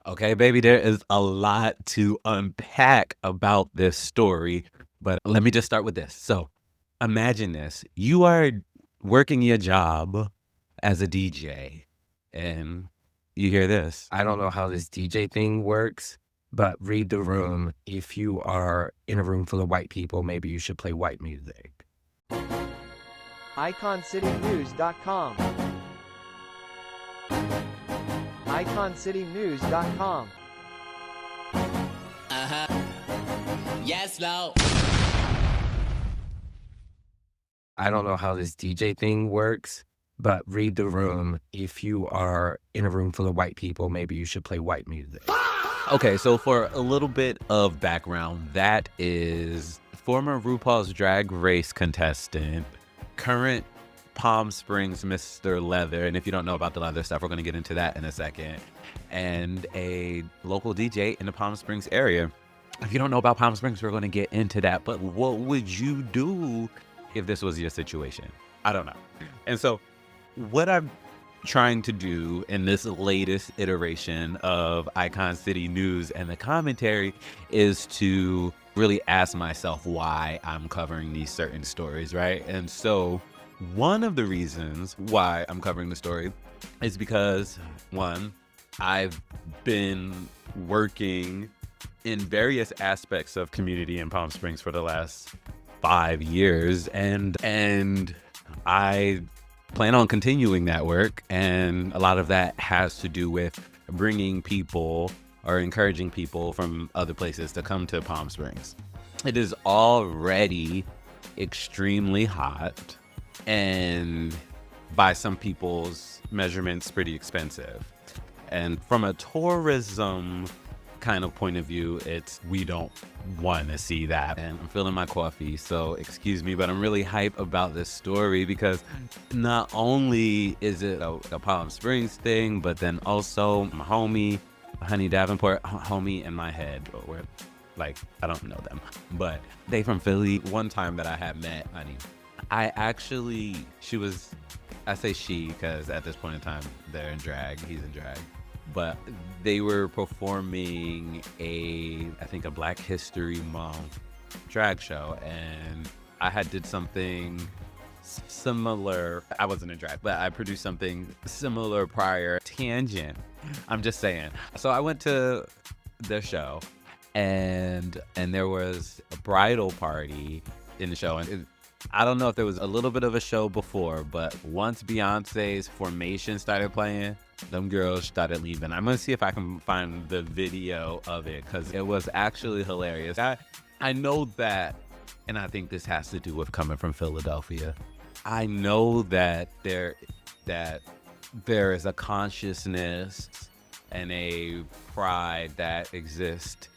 Okay, baby, there is a lot to unpack about this story, but let me just start with this. So, imagine this. You are working your job as a DJ, and you hear this. I don't know how this DJ thing works, but read the room. If you are in a room full of white people, maybe you should play white music. IconCityNews.com. IconCityNews.com. Yes, no. I don't know how this DJ thing works, but read the room. If you are in a room full of white people, maybe you should play white music. Okay, so for a little bit of background, that is former RuPaul's Drag Race contestant, current Palm Springs Mr. Leather, and if you don't know about the leather stuff, we're going to get into that in a second, and a local DJ in the Palm Springs area. If you don't know about Palm Springs, we're going to get into that, but what would you do if this was your situation? I don't know. And so what I'm trying to do in this latest iteration of Icon City News and the commentary is to really ask myself why I'm covering these certain stories, right? And so one of the reasons why I'm covering the story is because, one, I've been working in various aspects of community in Palm Springs for the last 5 years, and I plan on continuing that work, and a lot of that has to do with bringing people or encouraging people from other places to come to Palm Springs. It is already extremely hot, and by some people's measurements, pretty expensive. And from a tourism kind of point of view, we don't want to see that. And I'm feeling my coffee, so excuse me, but I'm really hype about this story because not only is it a Palm Springs thing, but then also my homie, Honey Davenport, homie in my head, but we're like, I don't know them, but they from Philly. One time that I had met Honey, I say she because at this point in time, they're in drag, he's in drag. But they were performing I think a Black History Month drag show, and I had did something similar. I wasn't in drag, but I produced something similar prior. Tangent, I'm just saying. So I went to their show, and there was a bridal party in the show, and I don't know if there was a little bit of a show before, but once Beyonce's Formation started playing, them girls started leaving. I'm gonna see if I can find the video of it because it was actually hilarious. I know that, and I think this has to do with coming from Philadelphia. I know that there is a consciousness and a pride that exists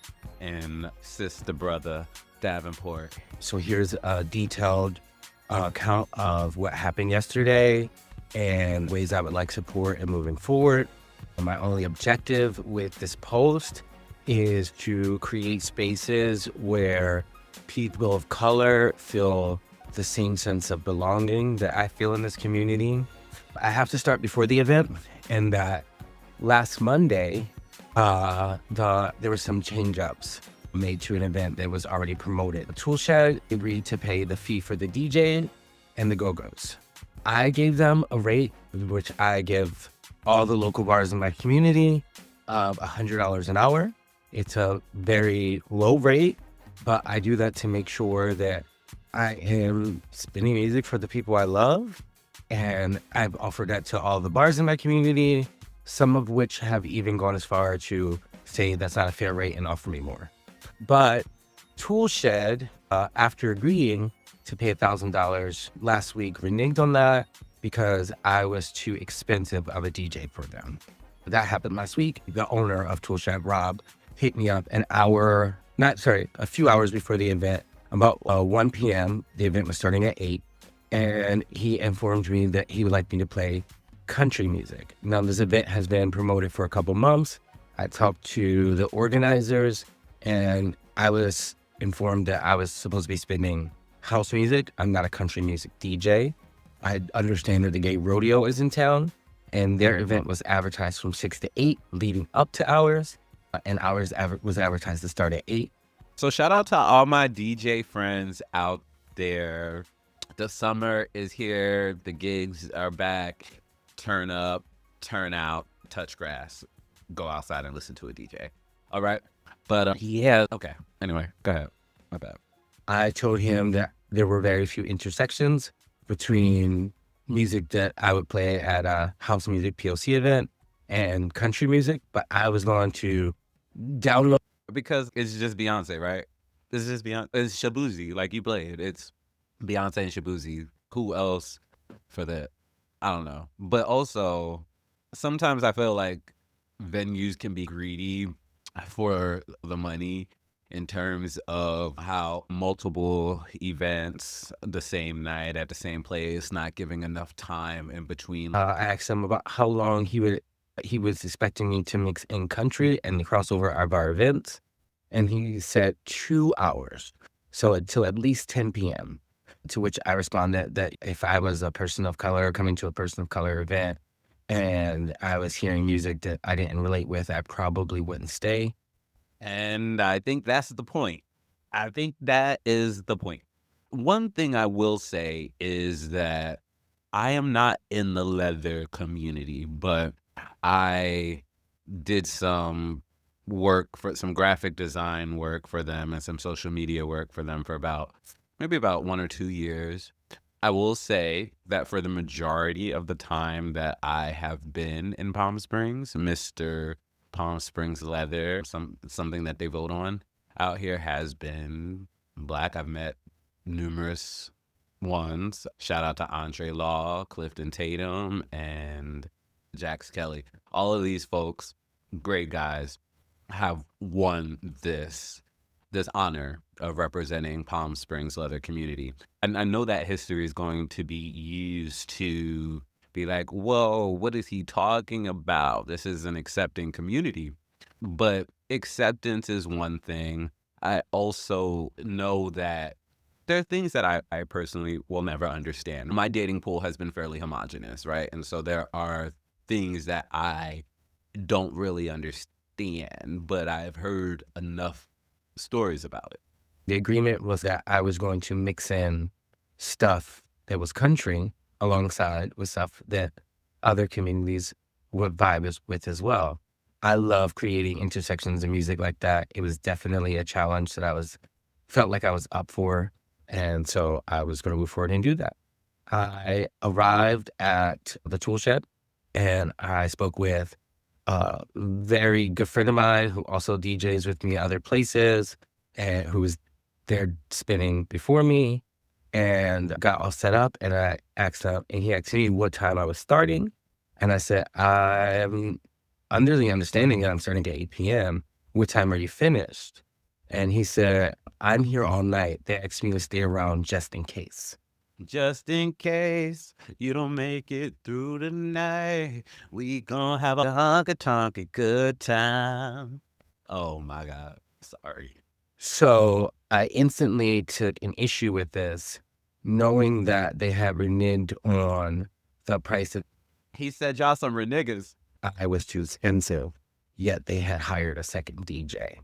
in sister brother Davenport. So here's a detailed account of what happened yesterday and ways I would like support and moving forward. My only objective with this post is to create spaces where people of color feel the same sense of belonging that I feel in this community. I have to start before the event, and that last Monday, there were some change-ups made to an event that was already promoted. Toolshed agreed to pay the fee for the DJ and the Go-Go's. I gave them a rate, which I give all the local bars in my community, of $100 an hour. It's a very low rate, but I do that to make sure that I am spinning music for the people I love. And I've offered that to all the bars in my community, some of which have even gone as far to say that's not a fair rate and offer me more. But Toolshed, after agreeing to pay $1,000 last week, reneged on that because I was too expensive of a DJ for them. That happened last week. The owner of Toolshed, Rob, hit me up a few hours before the event, about 1 p.m. The event was starting at 8, and he informed me that he would like me to play country music. Now, this event has been promoted for a couple months. I talked to the organizers, and I was informed that I was supposed to be spinning house music. I'm not a country music DJ. I understand that the gay rodeo is in town, and their event was advertised from 6 to 8, leading up to ours, and ours was advertised to start at 8. So shout out to all my DJ friends out there. The summer is here. The gigs are back. Turn up, turn out, touch grass. Go outside and listen to a DJ. All right. But yeah. Okay. Anyway, go ahead. My bad. I told him that there were very few intersections between music that I would play at a house music POC event and country music, but I was going to download. Because it's just Beyonce, right? It's just Beyonce. It's Shabuzi, like you played. It's Beyonce and Shabuzi. Who else for that? I don't know. But also, sometimes I feel like venues can be greedy for the money in terms of how multiple events the same night at the same place, not giving enough time in between. I asked him about how long he was expecting me to mix in country and the crossover of our events, and he said 2 hours, so until at least 10 p.m. To which I responded that if I was a person of color coming to a person of color event and I was hearing music that I didn't relate with, I probably wouldn't stay. And I think that's the point. I think that is the point. One thing I will say is that I am not in the leather community, but I did some work for some graphic design work for them and some social media work for them for maybe about 1 or 2 years. I will say that for the majority of the time that I have been in Palm Springs, Mr. Palm Springs leather, something that they vote on out here, has been Black. I've met numerous ones. Shout out to Andre Law, Clifton Tatum, and Jax Kelly. All of these folks, great guys, have won this honor of representing Palm Springs leather community. And I know that history is going to be used to be like, whoa, what is he talking about? This is an accepting community. But acceptance is one thing. I also know that there are things that I personally will never understand. My dating pool has been fairly homogenous, right? And so there are things that I don't really understand, but I've heard enough stories about it. The agreement was that I was going to mix in stuff that was country alongside with stuff that other communities would vibe with as well. I love creating intersections in music like that. It was definitely a challenge that felt like I was up for. And so I was going to move forward and do that. I arrived at the tool shed and I spoke with a very good friend of mine who also DJs with me other places and who was there spinning before me, and got all set up. And I asked him, and he asked me what time I was starting. And I said, I'm under the understanding that I'm starting at 8 p.m. What time are you finished? And he said, I'm here all night. They asked me to stay around just in case. Just in case you don't make it through the night, we gonna have a honky-tonky good time. Oh my God. Sorry. So I instantly took an issue with this, knowing that they had reneged on the price of. He said y'all some renegers. I was too expensive, yet they had hired a second DJ.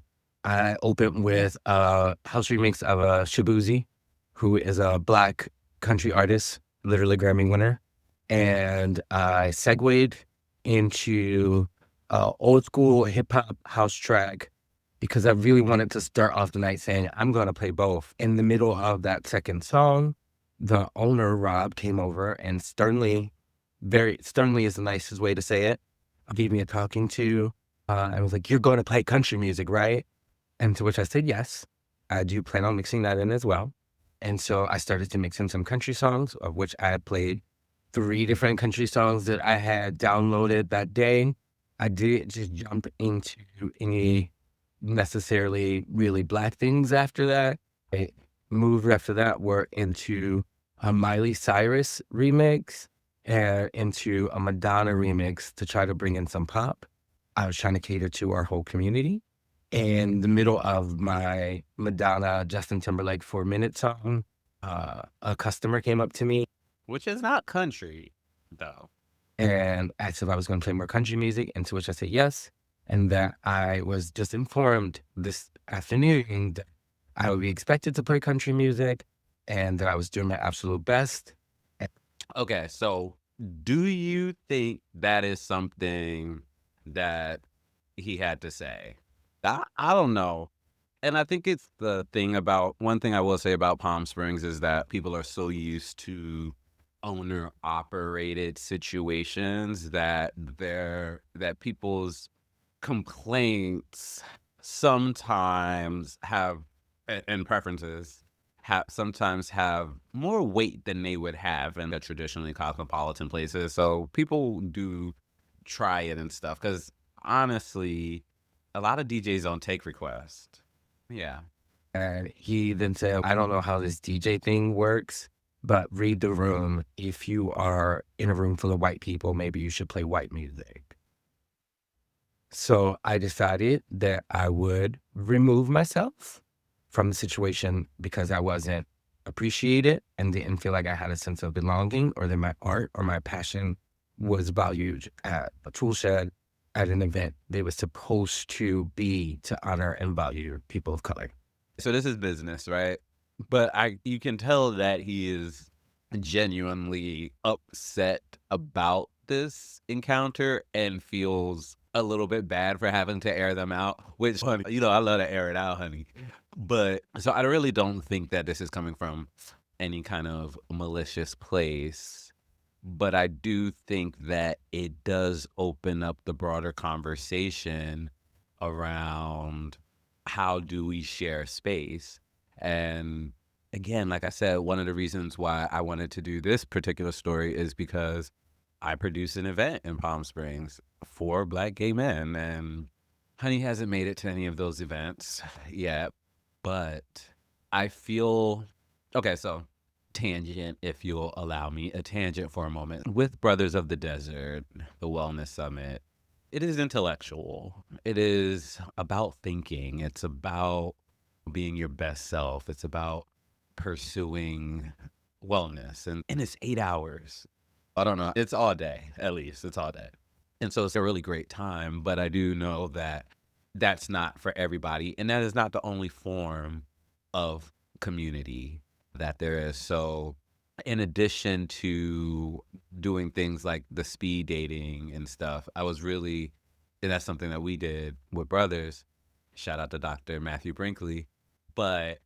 I opened with a house remix of Shabuzi, who is a Black country artist, literally Grammy winner. And I segued into old school hip hop house track because I really wanted to start off the night saying, I'm going to play both. In the middle of that second song, the owner, Rob, came over and sternly, very sternly is the nicest way to say it, gave me a talking to. I was like, you're going to play country music, right? And to which I said, yes, I do plan on mixing that in as well. And so I started to mix in some country songs, of which I had played 3 different country songs that I had downloaded that day. I didn't just jump into any necessarily really Black things after that. I moved after that were into a Miley Cyrus remix and into a Madonna remix to try to bring in some pop. I was trying to cater to our whole community. In the middle of my Madonna Justin Timberlake 4-minute song, a customer came up to me. Which is not country, though. and asked if I was going to play more country music, and to which I said yes, and that I was just informed this afternoon that I would be expected to play country music and that I was doing my absolute best. Okay, so do you think that is something that he had to say? I don't know. And I think it's the thing about one thing I will say about Palm Springs is that people are so used to owner operated situations that people's complaints sometimes have and preferences sometimes have more weight than they would have in the traditionally cosmopolitan places. So people do try it and stuff because honestly, a lot of DJs don't take requests. Yeah. And he then said, I don't know how this DJ thing works, but read the room. If you are in a room full of white people, maybe you should play white music. So I decided that I would remove myself from the situation because I wasn't appreciated and didn't feel like I had a sense of belonging or that my art or my passion was valued at a tool shed at an event that was supposed to be to honor and value people of color. So this is business, right? But you can tell that he is genuinely upset about this encounter and feels a little bit bad for having to air them out, which, honey, I love to air it out, honey. But so I really don't think that this is coming from any kind of malicious place. But I do think that it does open up the broader conversation around how do we share space. And again, like I said, one of the reasons why I wanted to do this particular story is because I produce an event in Palm Springs for Black gay men, and Honey hasn't made it to any of those events yet, but I feel okay. So, tangent, if you'll allow me a tangent for a moment, with Brothers of the Desert, the Wellness Summit. It is intellectual. It is about thinking. It's about being your best self. It's about pursuing wellness. And it's 8 hours. I don't know. It's all day, at least. It's all day. And so it's a really great time. But I do know that that's not for everybody. And that is not the only form of community that there is. So in addition to doing things like the speed dating and stuff, and that's something that we did with Brothers. Shout out to Dr. Matthew Brinkley. But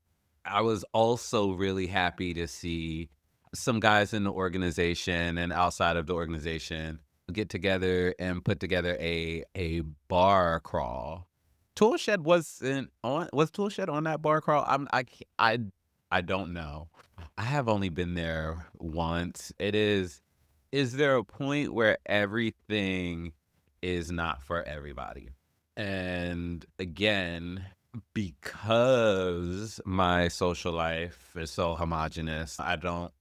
I was also really happy to see some guys in the organization and outside of the organization get together and put together a bar crawl. Toolshed wasn't on. Was Toolshed on that bar crawl? I don't know. I have only been there once. Is there a point where everything is not for everybody? And again, because my social life is so homogenous, I don't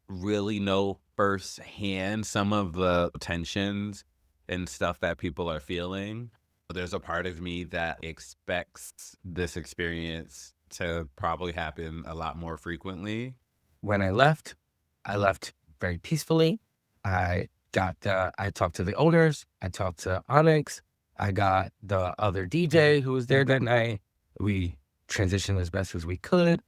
really know firsthand some of the tensions and stuff that people are feeling. There's a part of me that expects this experience to probably happen a lot more frequently. When I left very peacefully. I talked to the owners. I talked to Onyx. I got the other DJ who was there that night. We transitioned as best as we could.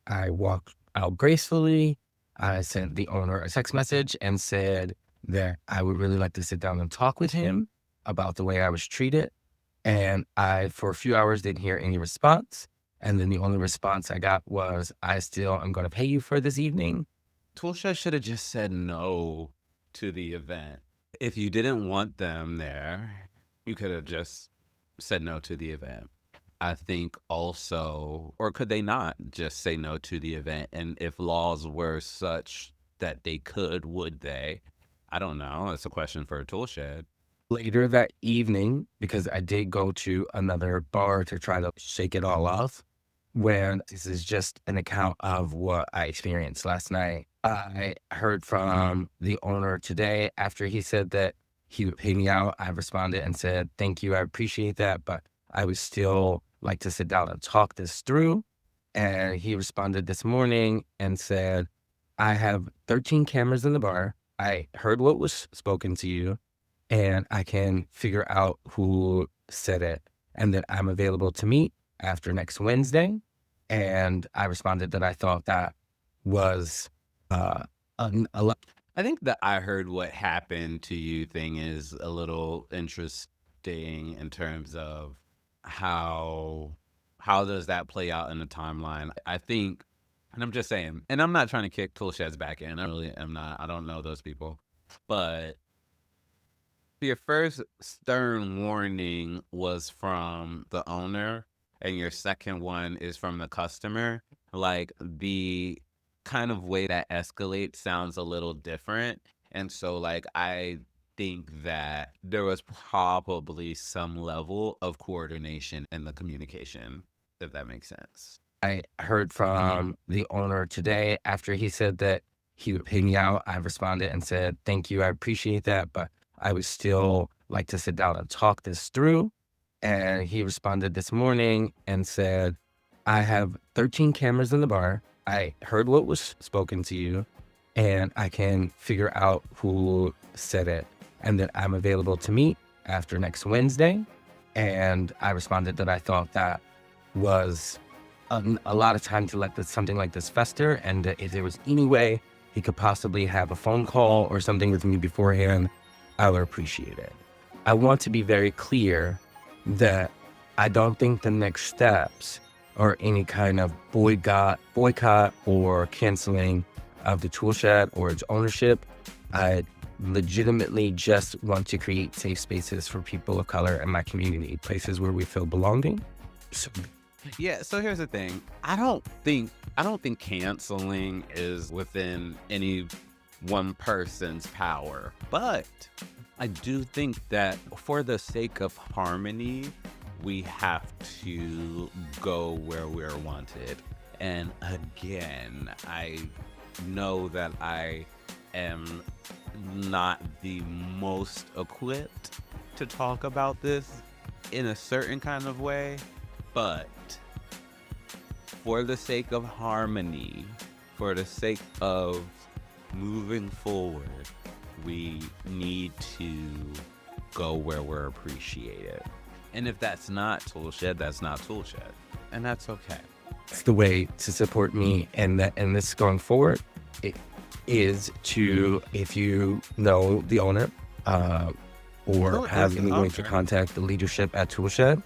I walked out gracefully. I sent the owner a text message and said that I would really like to sit down and talk with him about the way I was treated. And I, for a few hours, didn't hear any response. And then the only response I got was, I still am going to pay you for this evening. Toolshed should have just said no to the event. If you didn't want them there, you could have just said no to the event. I think also, or could they not just say no to the event? And if laws were such that they could, would they? I don't know. It's a question for a Toolshed. Later that evening, because I did go to another bar to try to shake it all off, when this is just an account of what I experienced last night. I heard from the owner today after he said that he would pay me out. I responded and said, thank you, I appreciate that, but I would still like to sit down and talk this through. And he responded this morning and said, I have 13 cameras in the bar. I heard what was spoken to you, and I can figure out who said it, and that I'm available to meet after next Wednesday. And I responded that I thought that was a lot. I think the I heard what happened to you thing is a little interesting in terms of how how does that play out in the timeline. I think, and I'm just saying, and I'm not trying to kick Toolshed's back in. I really am not. I don't know those people. But your first stern warning was from the owner, and your second one is from the customer. Like the kind of way that escalates sounds a little different. And so, like, I think that there was probably some level of coordination in the communication, if that makes sense. I heard from the owner today after he said that he would pay me out. I responded and said, thank you. I appreciate that, but I would still like to sit down and talk this through. And he responded this morning and said, I have 13 cameras in the bar. I heard what was spoken to you, and I can figure out who said it, and that I'm available to meet after next Wednesday. And I responded that I thought that was a lot of time to let something like this fester, and that if there was any way he could possibly have a phone call or something with me beforehand, I would appreciate it. I want to be very clear that I don't think the next steps are any kind of boycott or canceling of the tool shed or its ownership. I legitimately just want to create safe spaces for people of color in my community, places where we feel belonging. So, Yeah, so here's the thing. I don't think canceling is within any one person's power, but I do think that for the sake of harmony, we have to go where we're wanted. And again, I know that I am not the most equipped to talk about this in a certain kind of way, but for the sake of harmony, for the sake of moving forward, we need to go where we're appreciated. And if that's not Toolshed, that's not Toolshed. And that's okay. it's the way to support me and this going forward. It is to, if you know the owner or have any way to contact the leadership at Toolshed,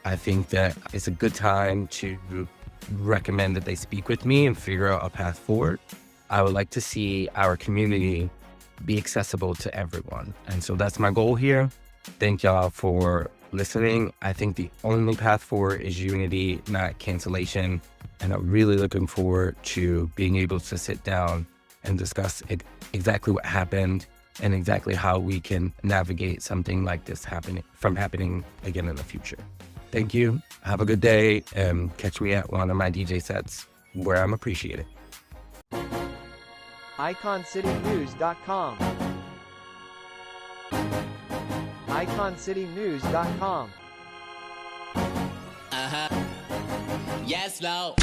I think that it's a good time to recommend that they speak with me and figure out a path forward. I would like to see our community be accessible to everyone. And so that's my goal here. Thank y'all for listening. I think the only path forward is unity, not cancellation. And I'm really looking forward to being able to sit down and discuss exactly what happened and exactly how we can navigate something like this from happening again in the future. Thank you. Have a good day, and catch me at one of my DJ sets where I'm appreciated. IconCityNews.com. IconCityNews.com. Uh-huh. Yes, Lo.